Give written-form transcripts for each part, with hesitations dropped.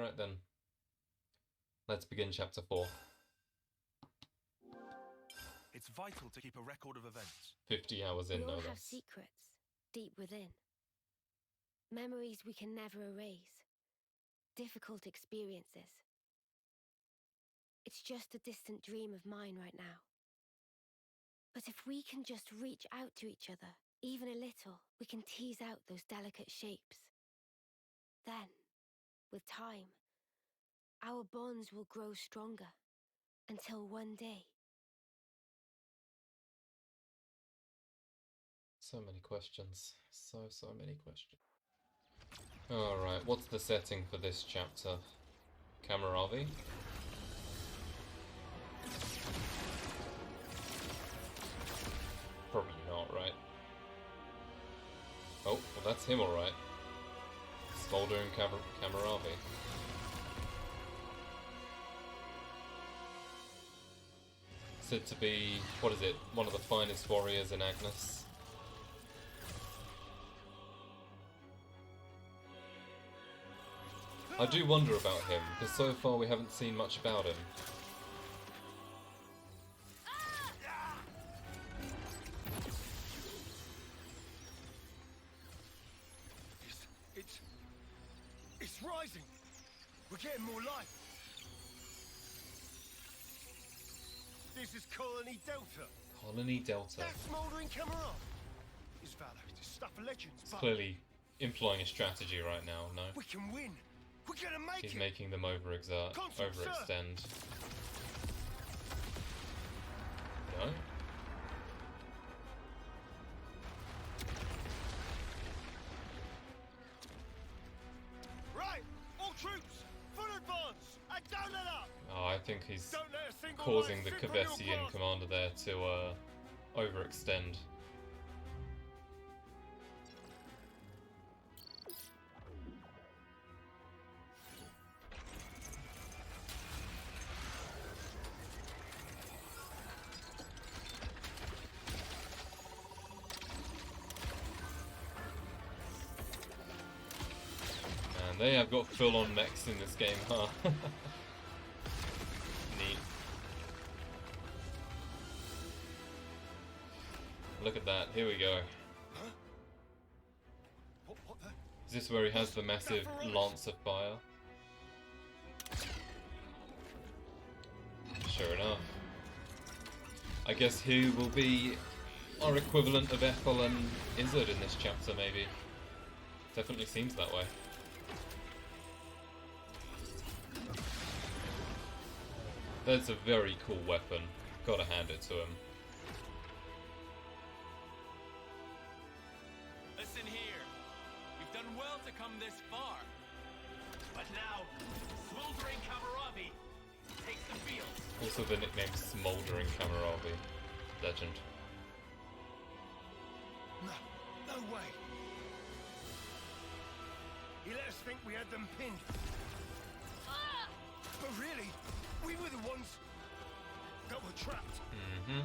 Alright then. Let's begin chapter 4. It's vital to keep a record of events. 50 hours in, We no all have less. secrets deep within. Memories we can never erase. Difficult experiences. It's just a distant dream of mine right now. But if we can just reach out to each other, even a little, we can tease out those delicate shapes. Then, with time, our bonds will grow stronger until one day. So many questions. So many questions. Alright, what's the setting for this chapter? Kamaravi? Probably not, right? Oh, well that's him alright. Smoldering Kamaravi. Said to be, what is it, one of the finest warriors in Agnes. I do wonder about him, because so far we haven't seen much about him. It's rising! We're getting more light! This is Colony Delta. Colony Delta. That's Smouldering Cameron. His valor is stuff of legends, It's but clearly employing a strategy right now, no? we can win. We're gonna make He's it. making them overextend. No? Right, all troops, full advance, and don't let up. Oh, I think he's Don't let a single causing line the slip from your Kavessian grasp. commander there to overextend. And they have got full-on mechs in this game, huh? Neat. Look at that, here we go. Huh? What the? Is this where he has the massive lance of fire? Sure enough. I guess he will be our equivalent of Ethel and Isurd in this chapter, maybe. Definitely seems that way. That's a very cool weapon. Gotta hand it to him. Listen here. You've done well to come this far. But now, Smoldering Kamaravi takes the field. Also the nickname Smoldering Kamaravi. Legend. No way. He let us think we had them pinned. But really, we were the ones that were trapped. Mm-hmm.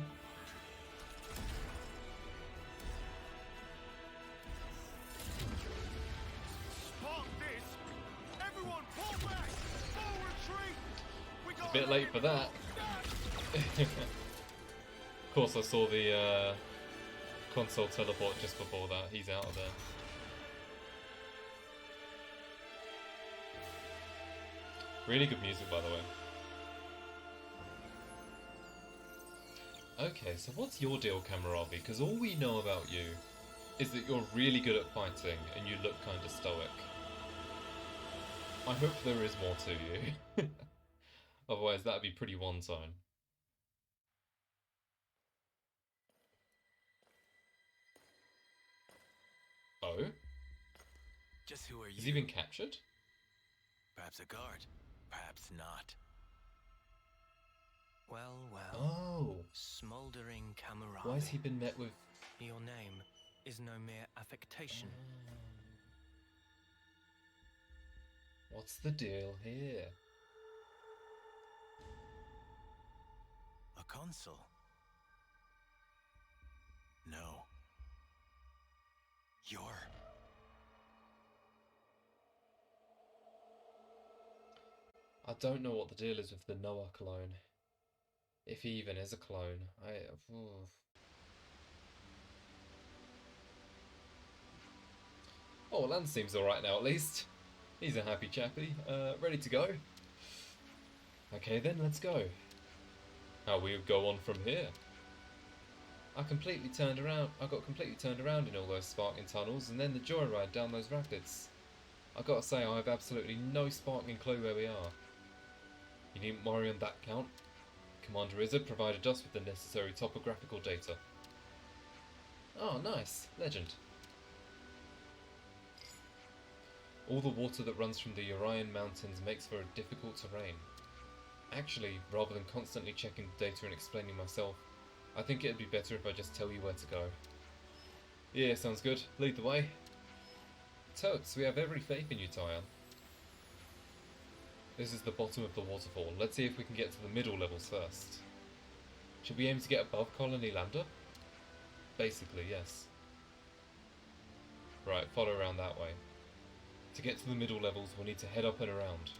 Spark this! Everyone pull back! Full retreat! We got A bit late for that. Of course, I saw the console teleport just before that. He's out of there. Really good music, by the way. Okay, so what's your deal, Kamaravi? Because all we know about you is that you're really good at fighting and you look kind of stoic. I hope there is more to you. Otherwise, that'd be pretty one-time. Oh? Just who are you? Has he been captured? Perhaps a guard. Perhaps not. Well, Oh! Smoldering Kamaravi. Why has he been met with... Your name is no mere affectation. What's the deal here? A consul? No. You're... I don't know what the deal is with the Noah clone. If he even is a clone. Oh, Lance seems alright now at least. He's a happy chappy. Ready to go? Okay then, let's go. How we go on from here? I got completely turned around in all those sparkling tunnels, and then the joyride down those rapids. I gotta say, I have absolutely no sparkling clue where we are. You needn't worry on that count. Commander Isurd provided us with the necessary topographical data. Oh, nice. Legend. All the water that runs from the Urian Mountains makes for a difficult terrain. Actually, rather than constantly checking the data and explaining myself, I think it'd be better if I just tell you where to go. Yeah, sounds good. Lead the way. Totes, we have every faith in you, Tyon. This is the bottom of the waterfall. Let's see if we can get to the middle levels first. Should we aim to get above Colony Lambda? Basically, yes. Right, follow around that way. To get to the middle levels, we'll need to head up and around.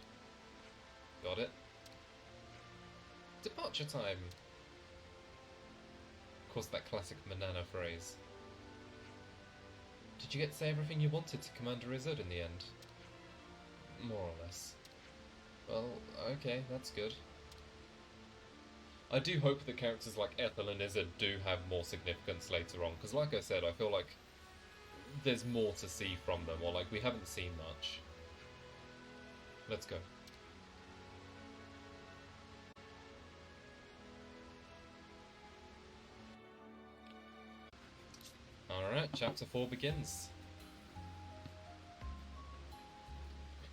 Got it? Departure time! Of course, that classic Manana phrase. Did you get to say everything you wanted to Commander Isurd in the end? More or less. Well, okay, that's good. I do hope that characters like Ethel and Isurd do have more significance later on, because like I said, I feel like there's more to see from them, or like we haven't seen much. Let's go. Alright, chapter 4 begins.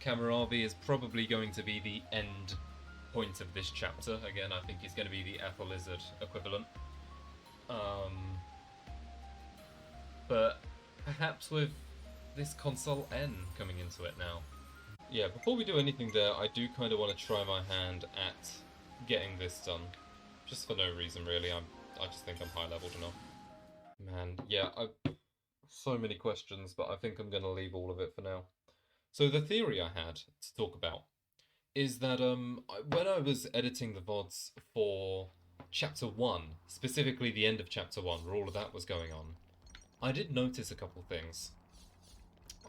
Kamaravi is probably going to be the end point of this chapter. Again, I think he's going to be the Ethel Isurd equivalent. But perhaps with this console N coming into it now. Yeah, before we do anything there, I do kind of want to try my hand at getting this done. Just for no reason, really. I just think I'm high leveled enough. Man, yeah, so many questions, but I think I'm going to leave all of it for now. So the theory I had to talk about is that when I was editing the VODs for Chapter 1, specifically the end of Chapter 1, where all of that was going on, I did notice a couple things.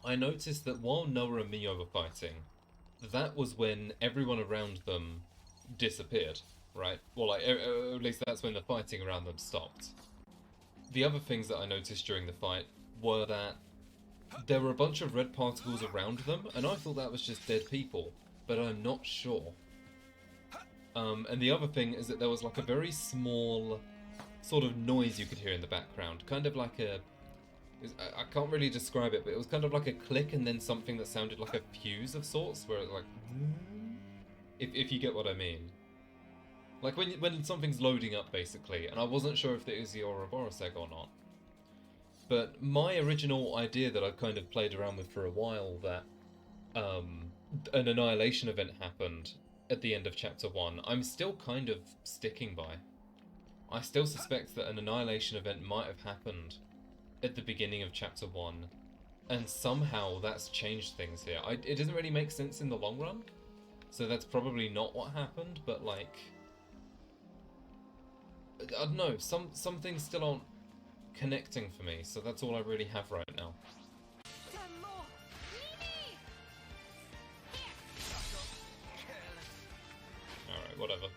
I noticed that while Noah and Mio were fighting, that was when everyone around them disappeared, right? Well, like, at least that's when the fighting around them stopped. The other things that I noticed during the fight were that there were a bunch of red particles around them, and I thought that was just dead people, but I'm not sure. And the other thing is that there was like a very small sort of noise you could hear in the background, kind of like I can't really describe it, but it was kind of like a click and then something that sounded like a fuse of sorts, where it like, if you get what I mean. Like when something's loading up, basically, and I wasn't sure if it was the Ouroboros egg or not. But my original idea that I kind of played around with for a while, that an Annihilation event happened at the end of Chapter 1, I'm still kind of sticking by. I still suspect that an Annihilation event might have happened at the beginning of Chapter 1, and somehow that's changed things here. It doesn't really make sense in the long run, so that's probably not what happened, but like, I don't know, some things still aren't connecting for me, so that's all I really have right now. Alright, whatever.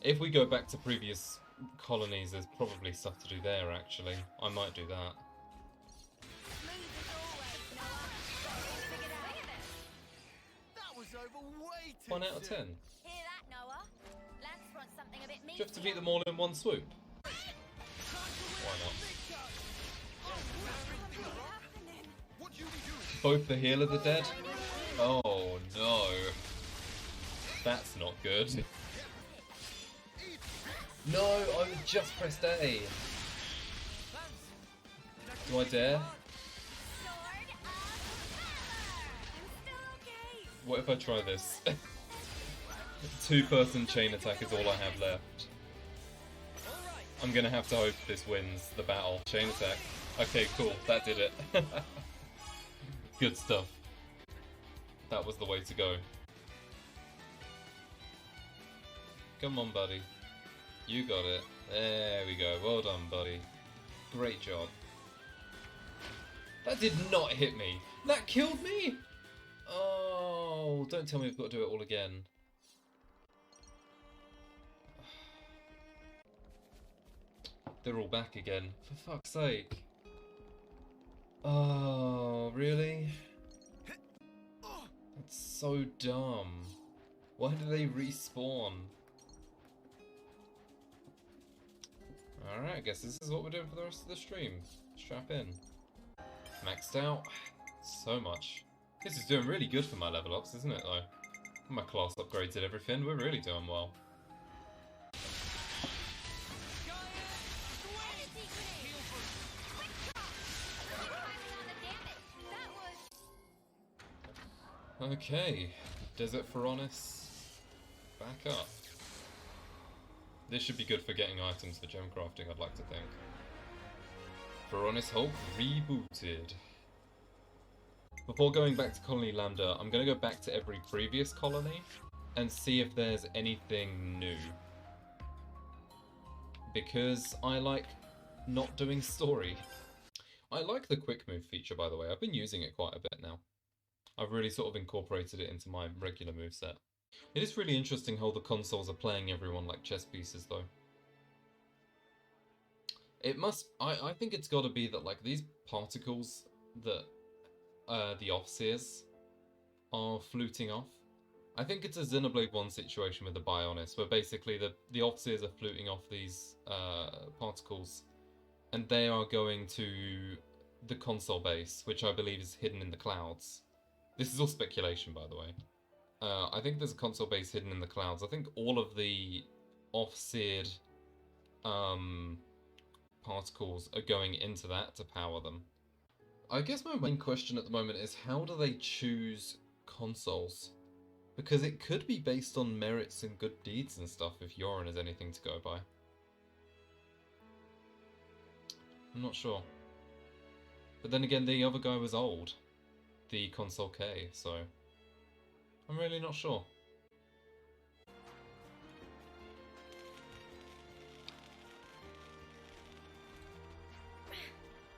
If we go back to previous colonies, there's probably stuff to do there, actually. I might do that. That was over way too 1 out of 10. Hear that, Noah? Lance wants something a bit Do you have to beat meatier. them all in one swoop? Why not? What you be doing? Both the healer the dead? Oh no. That's not good. No, I just pressed A. Do I dare? Sword of Fire! I'm still okay. What if I try this? 2-person chain attack is all I have left. I'm gonna have to hope this wins the battle. Chain attack. Okay, cool. That did it. Good stuff. That was the way to go. Come on, buddy. You got it. There we go. Well done, buddy. Great job. That did not hit me. That killed me! Oh, don't tell me we've got to do it all again. They're all back again. For fuck's sake. Oh, really? That's so dumb. Why do they respawn? Alright, I guess this is what we're doing for the rest of the stream. Strap in. Maxed out. So much. This is doing really good for my level ups, isn't it though? My class upgrades and everything, we're really doing well. Okay, Desert Feronis, back up. This should be good for getting items for gem crafting, I'd like to think. Feronis Hulk rebooted. Before going back to Colony Lambda, I'm going to go back to every previous colony and see if there's anything new. Because I like not doing story. I like the quick move feature, by the way. I've been using it quite a bit now. I've really sort of incorporated it into my regular moveset. It is really interesting how the consoles are playing everyone like chess pieces, though. It must... I think it's got to be that, like, these particles that the Offseers are fluting off. I think it's a Xenoblade 1 situation with the Bionis, where basically the Offseers are fluting off these particles, and they are going to the console base, which I believe is hidden in the clouds. This is all speculation, by the way. I think there's a console base hidden in the clouds. I think all of the off-seared particles are going into that to power them. I guess my main question at the moment is how do they choose consoles? Because it could be based on merits and good deeds and stuff if Yorin has anything to go by. I'm not sure. But then again, the other guy was old. The console K, so I'm really not sure.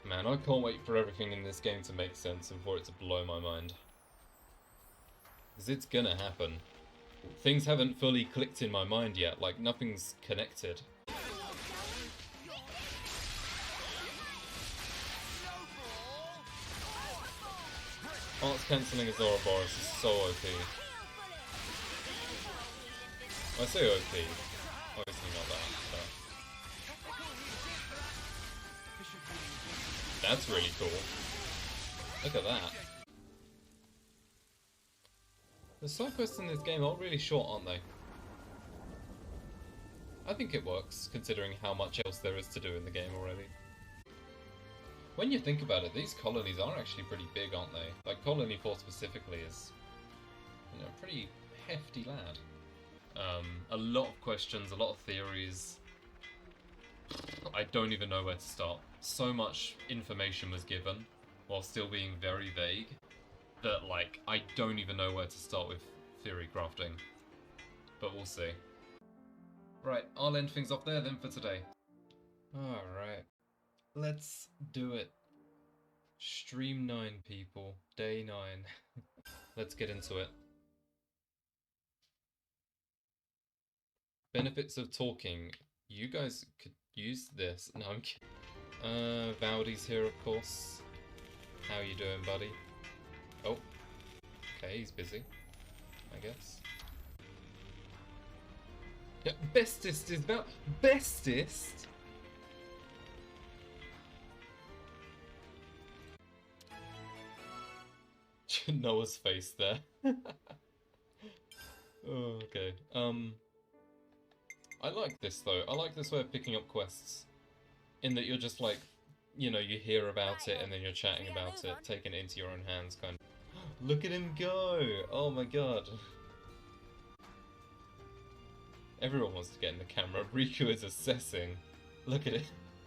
Man, I can't wait for everything in this game to make sense and for it to blow my mind. Because it's gonna happen. Things haven't fully clicked in my mind yet, like nothing's connected. Arts cancelling as Ouroboros is so OP. I say OP, obviously not that, but... That's really cool. Look at that. The side quests in this game are really short, aren't they? I think it works, considering how much else there is to do in the game already. When you think about it, these colonies are actually pretty big, aren't they? Like, Colony 4 specifically is, you know, a pretty hefty lad. A lot of questions, a lot of theories. I don't even know where to start. So much information was given, while still being very vague, that, like, I don't even know where to start with theory crafting. But we'll see. Right, I'll end things off there then for today. Alright. Let's do it. Stream 9, people. Day 9. Let's get into it. Benefits of talking. You guys could use this. No, I'm kidding. Valdi's here, of course. How you doing, buddy? Oh. Okay, he's busy, I guess. Yeah, bestest is about... Bestest? Noah's face there. Oh, okay. I like this though. I like this way of picking up quests. In that you're just like, you know, you hear about it and then you're chatting about it, taking it into your own hands, kind of. Look at him go! Oh my god. Everyone wants to get in the camera. Riku is assessing. Look at it.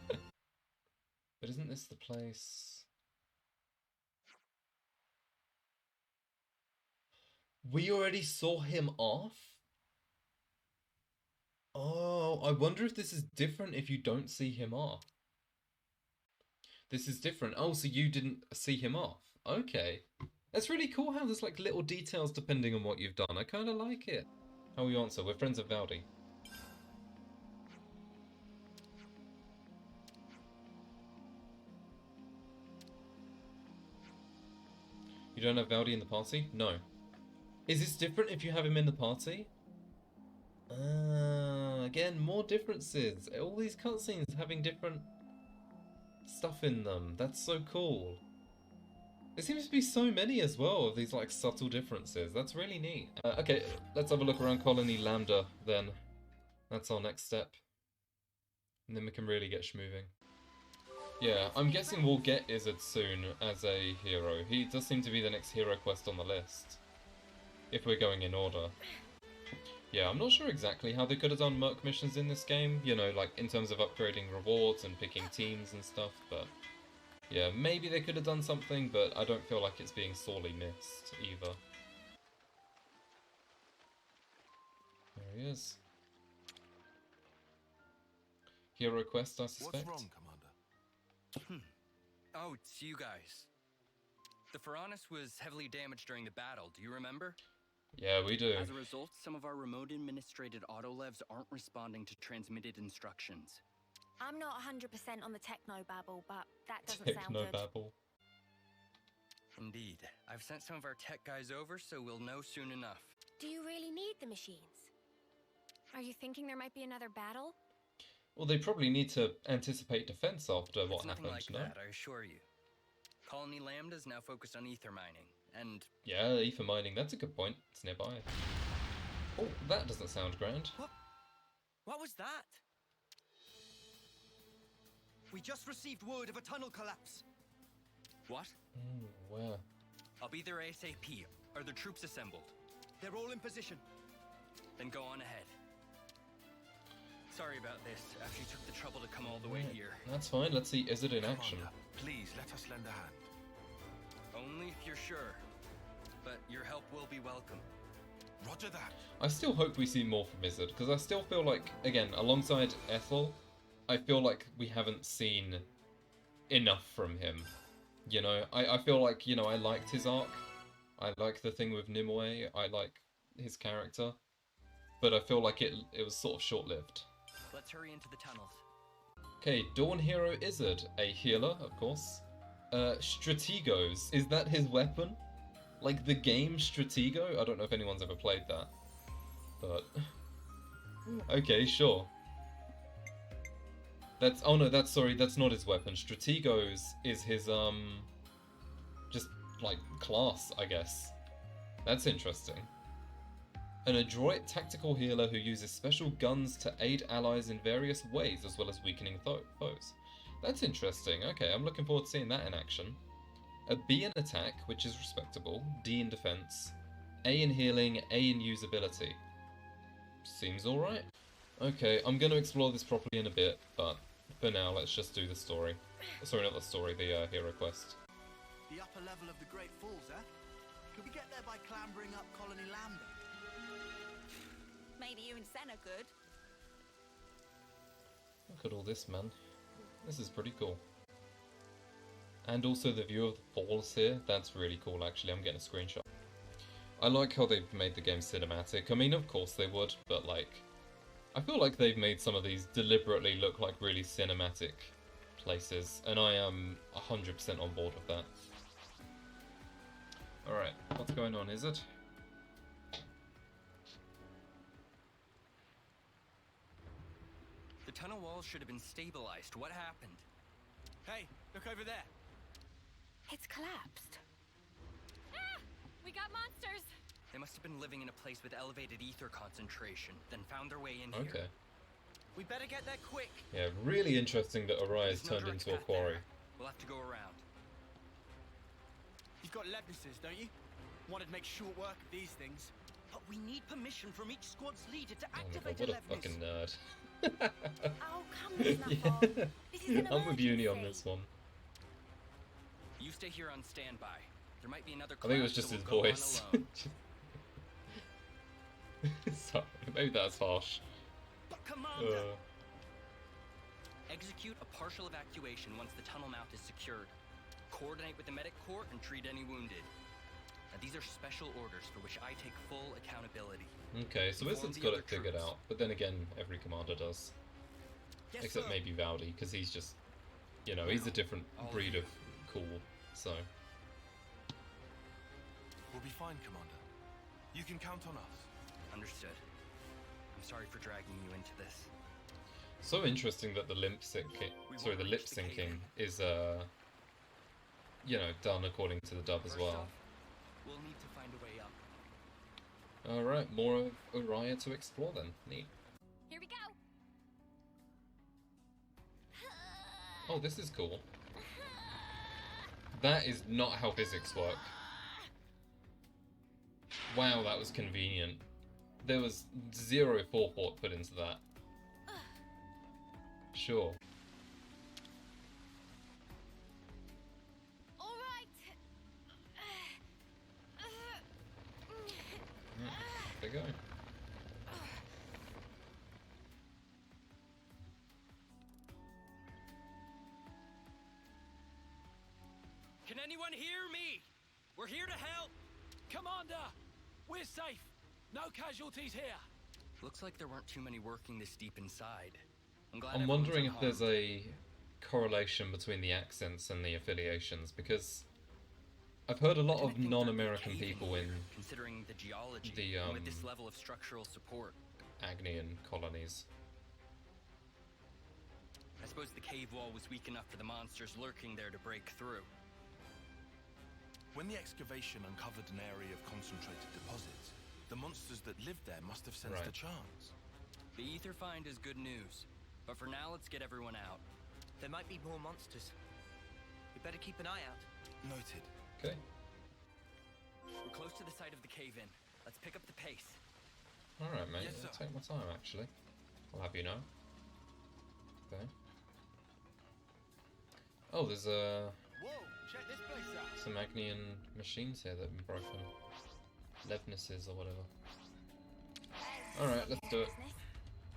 But isn't this the place? We already saw him off? Oh, I wonder if this is different if you don't see him off. This is different. Oh, so you didn't see him off. Okay. That's really cool how there's like little details depending on what you've done. I kind of like it. How will you answer? We're friends of Valdi. You don't have Valdi in the party? No. Is this different if you have him in the party? Again, more differences. All these cutscenes having different stuff in them. That's so cool. There seems to be so many as well of these like subtle differences. That's really neat. Okay, let's have a look around Colony Lambda then. That's our next step. And then we can really get schmoving. Yeah, I'm guessing we'll get Isurd soon as a hero. He does seem to be the next hero quest on the list. If we're going in order. Yeah, I'm not sure exactly how they could have done Merc missions in this game, you know, like in terms of upgrading rewards and picking teams and stuff, but yeah, maybe they could have done something, but I don't feel like it's being sorely missed either. There he is. Hero quest, I suspect. What's wrong, Commander? Oh, it's you guys. The Piranus was heavily damaged during the battle, do you remember? Yeah, we do. As a result, some of our remote administrated autolevs aren't responding to transmitted instructions. I'm not 100% on the techno-babble, but that doesn't sound good. Technobabble. Indeed. I've sent some of our tech guys over, so we'll know soon enough. Do you really need the machines? Are you thinking there might be another battle? Well, they probably need to anticipate defense after what It's nothing happened, like no? that, I assure you. Colony Lambda is now focused on ether mining, and Yeah, ether mining, that's a good point. It's nearby. Oh, that doesn't sound grand. what was that? We just received word of a tunnel collapse. What? Where? I'll be there ASAP. Are the troops assembled? They're all in position. Then go on ahead. Sorry about this, after you took the trouble to come all the way here. That's fine, let's see Isurd in action. Commander, please let us lend a hand. Only if you're sure. But your help will be welcome. Roger that. I still hope we see more from Isurd, because I still feel like, again, alongside Ethel, I feel like we haven't seen enough from him. You know, I feel like, you know, I liked his arc. I like the thing with Nimue. I like his character. But I feel like it was sort of short-lived. Let's hurry into the tunnels. Okay, Dawnhero Isurd, a healer, of course. Strategos, is that his weapon? Like the game Stratego? I don't know if anyone's ever played that. But... okay, sure. That's... oh no, sorry, that's not his weapon. Strategos is his, just, like, class, I guess. That's interesting. An adroit tactical healer who uses special guns to aid allies in various ways, as well as weakening foes. That's interesting. Okay, I'm looking forward to seeing that in action. A B in attack, which is respectable. D in defense. A in healing. A in usability. Seems alright. Okay, I'm going to explore this properly in a bit, but for now, let's just do the story. Sorry, not the story, the hero quest. The upper level of the Great Falls, eh? Could we get there by clambering up Colony Lambda? Maybe you and Senna could. Look at all this, man. This is pretty cool. And also the view of the falls here, that's really cool actually, I'm getting a screenshot. I like how they've made the game cinematic. I mean, of course they would, but like... I feel like they've made some of these deliberately look like really cinematic places, and I am 100% on board with that. Alright, what's going on, Isurd? The tunnel walls should have been stabilized. What happened? Hey, look over there. It's collapsed. Ah! We got monsters! They must have been living in a place with elevated ether concentration, then found their way in here. Okay. We better get there quick. Yeah, really interesting that Ori's There's no turned direct into a path quarry. there. We'll have to go around. You've got Leibnices, don't you? Wanted to make short work of these things. But we need permission from each squad's leader to Oh my activate god, what a a fucking nerd. Oh, come on, Snuffle. Yeah. This is an I'm with Uni on emergency. this one. You stay here on standby. There might be another I think it was class, just so his we'll go on voice. alone. Sorry, maybe that's harsh. But Commander! Execute a partial evacuation once the tunnel mouth is secured. Coordinate with the medic corps and treat any wounded. Now, these are special orders for which I take full accountability. Okay, so Inform Isur's the got other it figured troops. out, but then again, every commander does. Yes, Except sir. maybe Valdi, because he's just, you know, he's a different All of breed you. of cool, so... We'll be fine, Commander. You can count on us. Understood. I'm sorry for dragging you into this. So interesting that the lip syncing, sorry, the lip syncing is, you know, done according to the dub as First well. off, we'll need to find a way up. Alright, more of Uriah to explore then. Neat. Here we go. Oh, this is cool. That is not how physics work. Wow, that was convenient. There was zero forethought put into that. Sure. All right. There you go. Can anyone hear me? We're here to help. Commander, we're safe. No casualties here. Looks like there weren't too many working this deep inside. I'm glad I'm everyone's wondering if there's unharmed. a correlation between the accents and the affiliations, because I've heard a lot And I of think there'd be a non-American cave people in here, considering the geology, the, and with this level of structural support. Agnian colonies. I suppose the cave wall was weak enough for the monsters lurking there to break through. When the excavation uncovered an area of concentrated deposits, the monsters that lived there must have sensed Right. a chance. The ether find is good news, but for now let's get everyone out. There might be more monsters. We better keep an eye out. Noted. Okay. We're close to the site of the cave-in. Let's pick up the pace. Alright, mate. Yes, I'll sir. take my time, actually. I'll have you know. Okay. Oh, there's Whoa, check this place out. some Agnian machines here that have been broken. Levnesses or whatever. Alright, let's do it.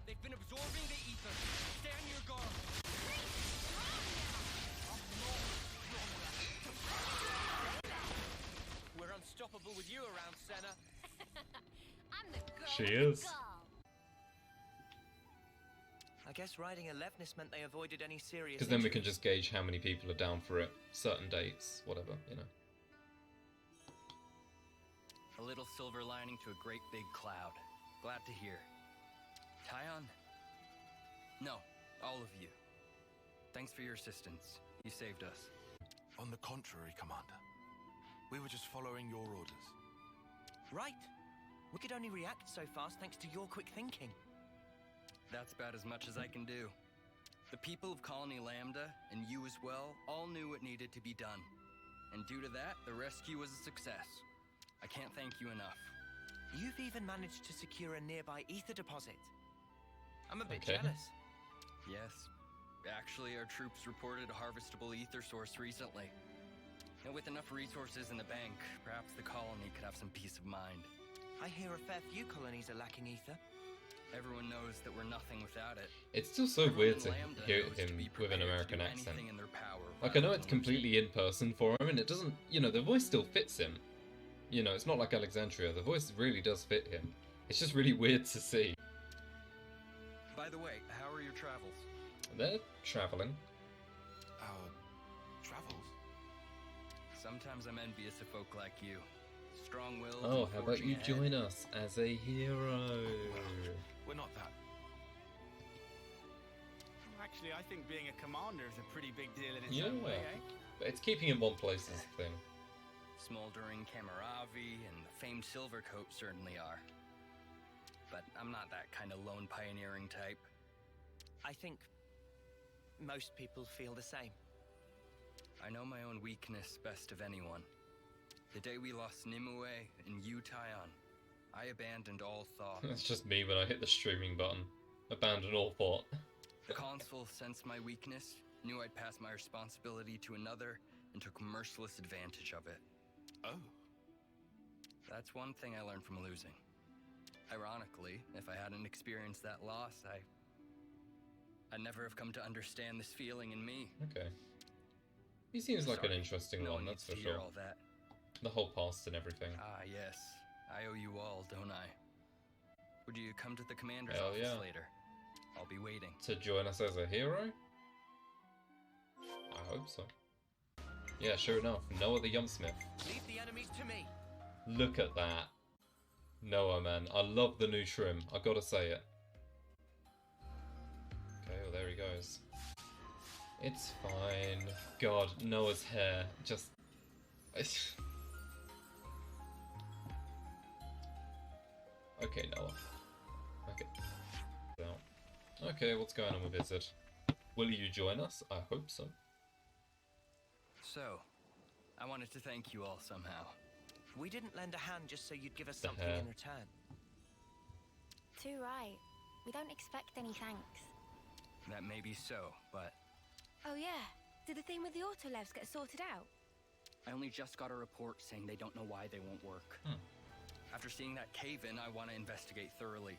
They've been absorbing the ether. Stay on your guard. We're unstoppable with you around, Senna. I'm the girl She with the is. gall. I guess riding a Levnis meant they avoided any serious Because then we can injuries. just gauge how many people are down for it, certain dates, whatever, you know. A little silver lining to a great big cloud. Glad to hear. Tyon? No, all of you. Thanks for your assistance. You saved us. On the contrary, Commander. We were just following your orders. Right. We could only react so fast thanks to your quick thinking. That's about as much as I can do. The people of Colony Lambda, and you as well, all knew what needed to be done. And due to that, the rescue was a success. I can't thank you enough. You've even managed to secure a nearby ether deposit. I'm a bit Okay. jealous. Yes. Actually, our troops reported a harvestable ether source recently. And with enough resources in the bank, perhaps the colony could have some peace of mind. I hear a fair few colonies are lacking ether. Everyone knows that we're nothing without it. It's still so Everyone weird in to Lambda hear knows to him be with prepared an to American do accent. anything in their power Like, I rather know than it's lose it. completely in person for him, and it doesn't, you know, the voice still fits him. You know, it's not like Alexandria, the voice really does fit him. It's just really weird to see. By the way, how are your travels? They're travelling. Our travels? Sometimes I'm envious of folk like you. Strong-willed. Oh, and how about you forging ahead. join us as a hero? We're not that. Actually, I think being a commander is a pretty big deal in its Yeah. own way, eh? But it's keeping in one place is the thing. Smoldering Kamaravi and the famed Silvercoat certainly are. But I'm not that kind of lone pioneering type. I think most people feel the same. I know my own weakness best of anyone. The day we lost Nimue and you, Tyon, I abandoned all thought. That's just me when I hit the streaming button. Abandon all thought. The consul sensed my weakness, knew I'd pass my responsibility to another, and took merciless advantage of it. Oh. That's one thing I learned from losing. Ironically, if I hadn't experienced that loss, I'd never have come to understand this feeling in me. Okay. He seems like an Sorry, interesting no one, one that's needs for to hear sure. all that. The whole past and everything. Ah, yes. I owe you all, don't I? Would you come to the commander's Hell office yeah. later? I'll be waiting. To join us as a hero? I hope so. Yeah, sure enough. Noah the Yumsmith. Leave the enemies to me. Look at that. Noah, man. I love the new trim. I gotta say it. Okay, well, there he goes. It's fine. God, Noah's hair. Just... Okay, Noah. Okay. So, okay, what's going on with Isurd? Will you join us? I hope so. So, I wanted to thank you all somehow. We didn't lend a hand just so you'd give us The something hair. in return. Too right. We don't expect any thanks. That may be so, but Oh yeah, did the thing with the autolevs get sorted out? I only just got a report saying they don't know why they won't work. After seeing that cave-in, I want to investigate thoroughly.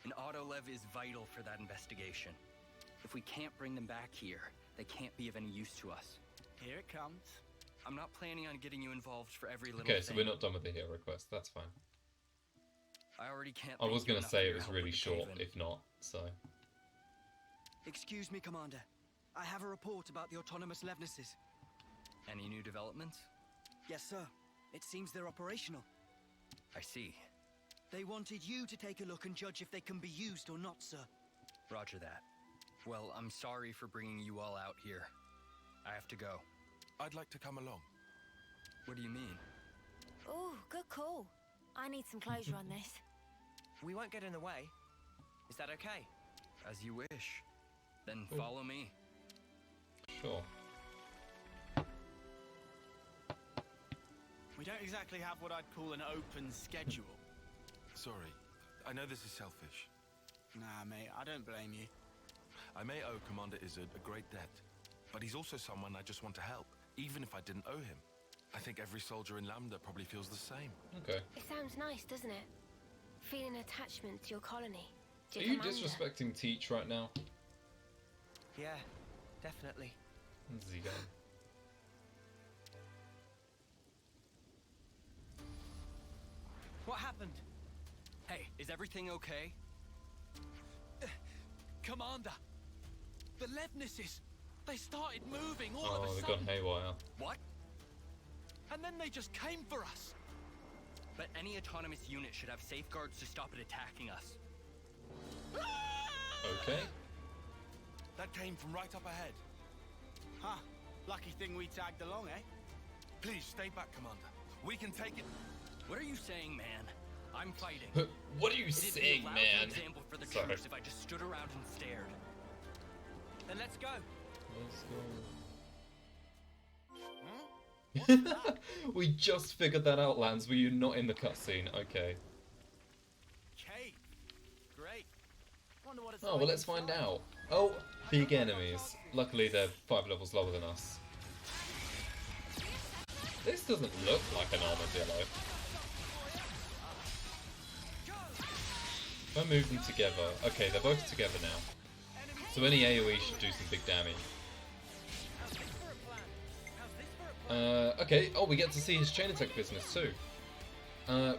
An autolev is vital for that investigation. If we can't bring them back here, they can't be of any use to us. Here it comes. I'm not planning on getting you involved for every little Okay, thing. so we're not done with the hero quest. That's fine. I already can't. I was thank you gonna enough say for it your was help really with the short, cave-in. if not, so... Excuse me, Commander. I have a report about the autonomous Levnesses. Any new developments? Yes, sir. It seems they're operational. I see. They wanted you to take a look and judge if they can be used or not, sir. Roger that. Well, I'm sorry for bringing you all out here. I have to go. I'd like to come along. What do you mean? Ooh, good call. I need some closure on this. We won't get in the way. Is that okay? As you wish. Then Cool. follow me. Sure. We don't exactly have what I'd call an open schedule. Sorry. I know this is selfish. Nah, mate, I don't blame you. I may owe Commander Isurd a great debt, but he's also someone I just want to help, even if I didn't owe him. I think every soldier in Lambda probably feels the same. Okay. It sounds nice, doesn't it? Feeling attachment to your colony. To Are your you commander. disrespecting Teach right now? Yeah, definitely. Zigo. What happened? Hey, is everything okay? Commander! The Levnesses! They started moving all of Oh, a they've sudden! gone haywire. What? And then they just came for us! But any autonomous unit should have safeguards to stop it attacking us. Okay. That came from right up ahead. Huh. Lucky thing we tagged along, eh? Please, stay back, Commander. We can take it. What are you saying, man? I'm fighting. What are you It'd be a saying, lousy man? example for the Sorry. troops if I just stood around and stared. Then let's go! Let's go. We just figured that out, Lance. Were you not in the cutscene? Okay. Cave. Great. Wonder what it's Oh, well, let's find out. Oh, big enemies. Luckily, they're 5 levels lower than us. This doesn't look like an armadillo. If I move them together... Okay, they're both together now. So any AoE should do some big damage. Okay, oh, we get to see his chain attack business too.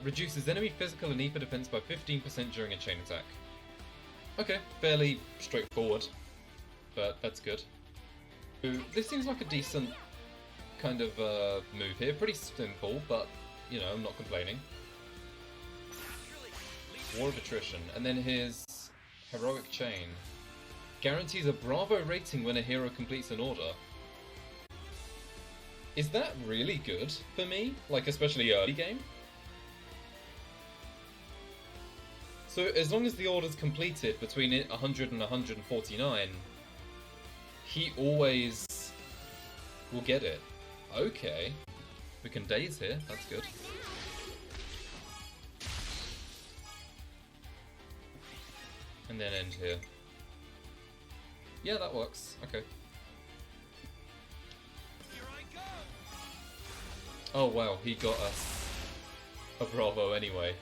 Reduces enemy physical and ether defense by 15% during a chain attack. Okay, fairly straightforward, but that's good. So, this seems like a decent kind of move here. Pretty simple, but, you know, I'm not complaining. War of Attrition, and then his Heroic Chain. Guarantees a Bravo rating when a hero completes an order. Is that really good for me? Like, especially early game? So, as long as the order's completed between 100 and 149, he always will get it. Okay. We can daze here, that's good. And then end here. Yeah, that works. Okay. Oh wow, he got us a Bravo anyway.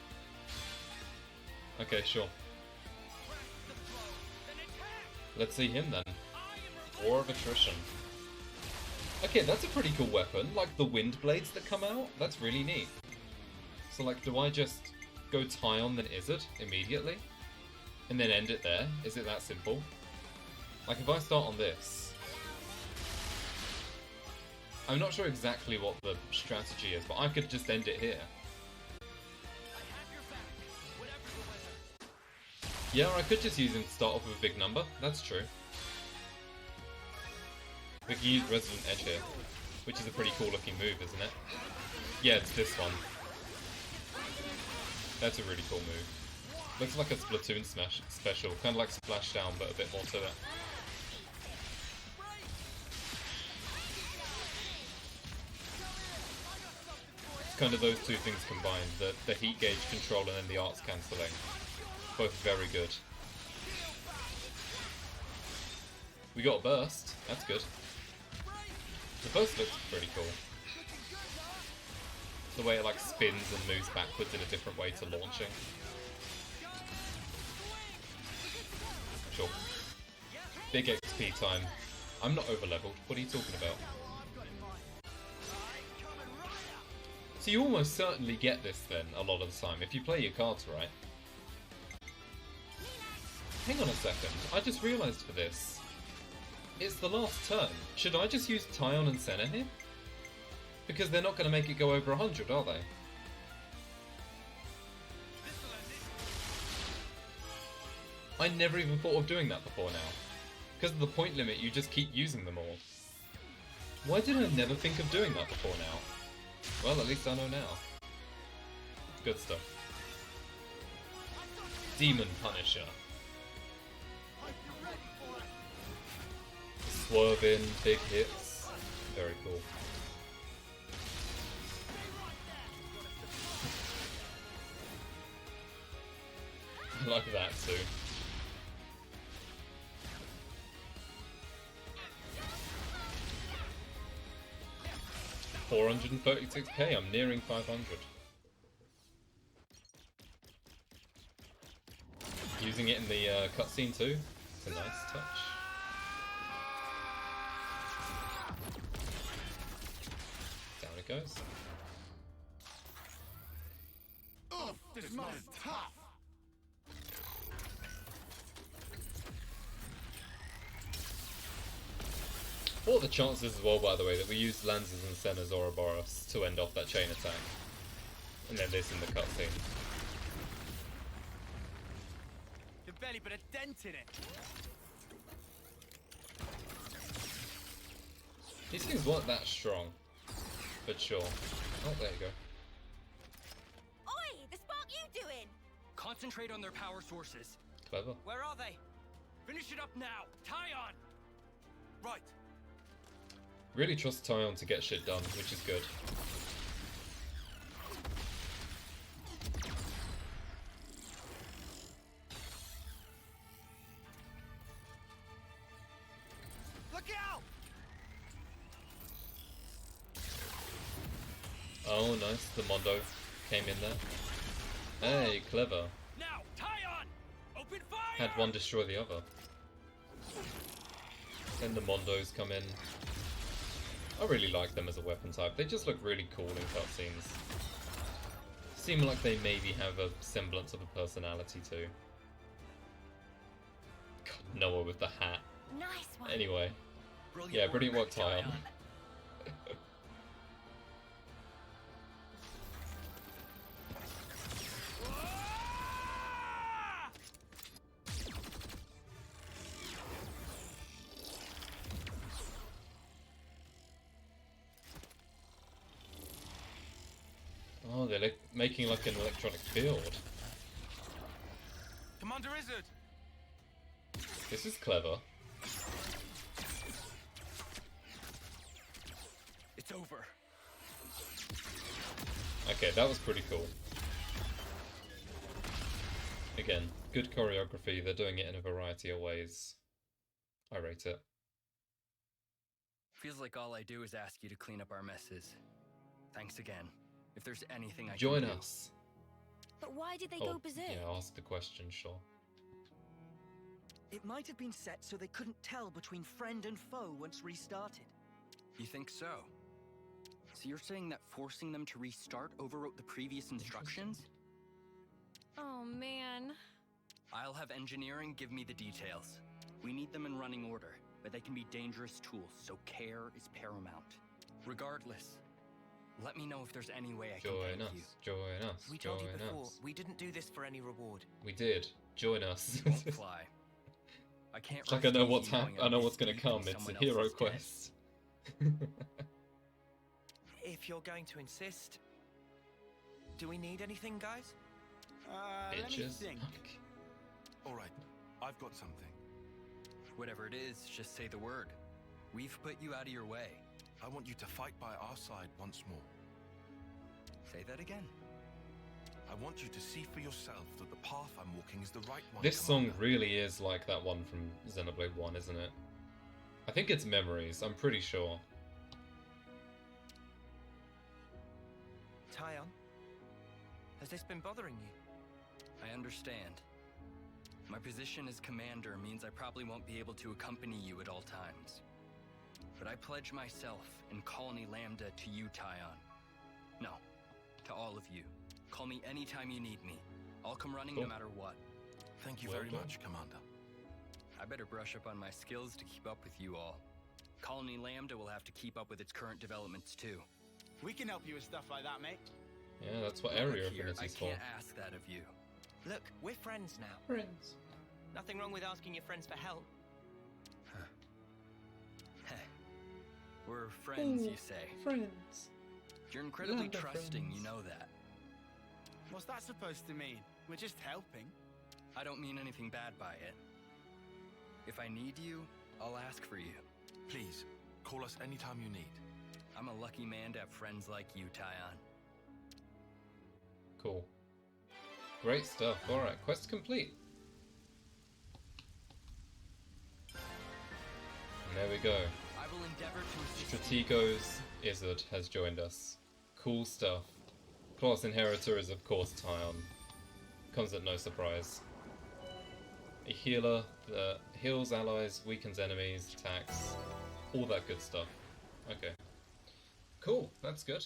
Okay, sure. Let's see him then. War of Attrition. Okay, that's a pretty cool weapon. Like the wind blades that come out, that's really neat. So like, do I just go Tyon then Isurd immediately? And then end it there? Is it that simple? Like if I start on this... I'm not sure exactly what the strategy is, but I could just end it here. Yeah, I could just use him to start off with a big number, that's true. We can use Resident Edge here, which is a pretty cool looking move, isn't it? Yeah, it's this one. That's a really cool move. Looks like a Splatoon smash special, kind of like Splashdown, but a bit more to it. It's kind of those two things combined, the heat gauge control and then the arts cancelling. Both very good. We got a burst, that's good. The burst looks pretty cool. The way it like spins and moves backwards in a different way to launching. Sure. Big XP time. I'm not over leveled, what are you talking about? So you almost certainly get this then, a lot of the time, if you play your cards right. Hang on a second, I just realised for this. It's the last turn. Should I just use Tyon and Senna here? Because they're not going to make it go over 100, are they? I never even thought of doing that before now. Because of the point limit, you just keep using them all. Why did I never think of doing that before now? Well, at least I know now. Good stuff. Demon Punisher. Swerving, big hits. Very cool. I like that too. $436k, I'm nearing 500. Using it in the cutscene too. It's a nice touch. Down it goes. Oh, this man's tough. What are the chances as well, by the way, that we use Lanzas and Senna's Ouroboros to end off that chain attack? And then this in the cutscene. You've barely put a dent in it. These things weren't that strong, but sure. Oh, there you go. Oi! The spark you doing? Concentrate on their power sources. Clever. Where are they? Finish it up now. Tyon! Right. Really trust Tyon to get shit done, which is good. Look out! Oh, nice. The Mondo came in there. Hey, clever. Now, Tyon! Open fire! Had one destroy the other. Then the Mondos come in. I really like them as a weapon type. They just look really cool in cutscenes. Seem like they maybe have a semblance of a personality too. God, Noah with the hat. Nice one. Anyway. Yeah, brilliant work, Tyon. Oh, they're like making like an electronic field. Commander Isurd! This is clever. It's over. Okay, that was pretty cool. Again, good choreography. They're doing it in a variety of ways. I rate it. Feels like all I do is ask you to clean up our messes. Thanks again. If there's anything I Join can do. us. But why did they Oh, go berserk? yeah, ask the question, sure. It might have been set so they couldn't tell between friend and foe once restarted. You think so? So you're saying that forcing them to restart overwrote the previous instructions? Oh man. I'll have engineering give me the details. We need them in running order, but they can be dangerous tools, so care is paramount. Regardless, let me know if there's any way I can Join thank us, you. join us, We told you join before, us. we didn't do this for any reward. We did. Join us. Won't fly. I can't. It's like I rest know easy what's knowing I know I'm what's gonna escaping come. It's a someone hero else's debt. quest. If you're going to insist, do we need anything, guys? Let me Bitches. think. All right, I've got something. Whatever it is, just say the word. We've put you out of your way. I want you to fight by our side once more. Say that again. I want you to see for yourself that the path I'm walking is the right one. This song Commander. really is like that one from Xenoblade 1, isn't it? I think it's Memories, I'm pretty sure. Tyon, has this been bothering you? I understand. My position as commander means I probably won't be able to accompany you at all times. But I pledge myself and Colony Lambda to you, Tyon. No, to all of you. Call me anytime you need me. I'll come running Cool. no matter what. Thank you Well very done. much, Commander. I better brush up on my skills to keep up with you all. Colony Lambda will have to keep up with its current developments too. We can help you with stuff like that, mate. Yeah, that's what Look area here, I affinity's for. can't ask that of you. Look, we're friends now. Friends. Nothing wrong with asking your friends for help. We're friends, you say. Friends. You're incredibly Lambda trusting, friends. you know that. What's that supposed to mean? We're just helping. I don't mean anything bad by it. If I need you, I'll ask for you. Please, call us anytime you need. I'm a lucky man to have friends like you, Tyon. Cool. Great stuff. Alright, quest complete. And there we go. I will endeavor to assist Strategos Isurd has joined us. Cool stuff. Class inheritor is of course Tyon. Comes at no surprise. A healer that heals allies, weakens enemies, attacks, all that good stuff. Okay. Cool, that's good.